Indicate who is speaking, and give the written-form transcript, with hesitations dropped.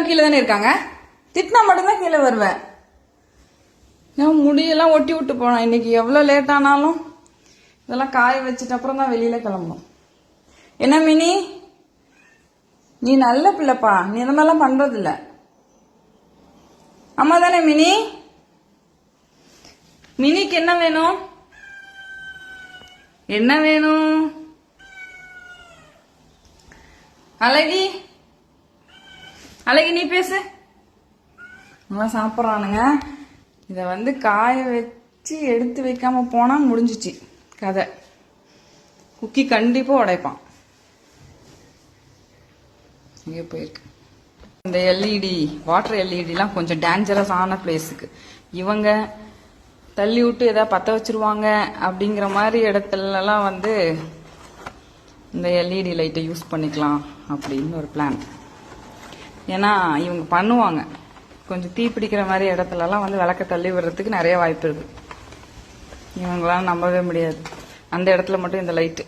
Speaker 1: எல்லாரும் கீழே தானே இருக்காங்க. திட்டினா மட்டும்தான் கீழே வருவேன். நான் முடியெல்லாம் ஒட்டி விட்டு போனேன். இன்னைக்கு எவ்வளவு லேட் ஆனாலும் இதெல்லாம் காய வச்சுட்டு அப்புறம் தான் வெளியில கிளம்பணும். என்ன மினி, நீ நல்ல பிள்ளைப்பா, நீ இந்த மாதிரிலாம் பண்றது இல்ல. அம்மா தானே மினி? மினிக்கு என்ன வேணும்? என்ன வேணும்? அழகி, அழகி நீ பேசு. நல்லா சாப்பிட்றானுங்க. இதை காய வச்சு எடுத்து வைக்காம போனா முடிஞ்சிச்சு கதை. குக்கி கண்டிப்பா உடைப்பான். இங்கே போயிருக்கு. இந்த எல்இடி வாட்டர் எல்இடிலாம் கொஞ்சம் டேஞ்சரஸ் ஆன பிளேஸுக்கு இவங்க தள்ளி விட்டு ஏதாவது பற்ற வச்சிருவாங்க அப்படிங்கிற மாதிரி இடத்துலலாம் இந்த எல்இடி லைட்டை யூஸ் பண்ணிக்கலாம் அப்படின்னு ஒரு பிளான். ஏன்னா இவங்க பண்ணுவாங்க. கொஞ்சம் தீ பிடிக்கிற மாதிரி இடத்துலலாம் விளக்க தள்ளி விடுறதுக்கு நிறைய வாய்ப்பு இருக்கு. இவங்களாம் நம்பவே முடியாது. அந்த இடத்துல மட்டும் இந்த லைட்டு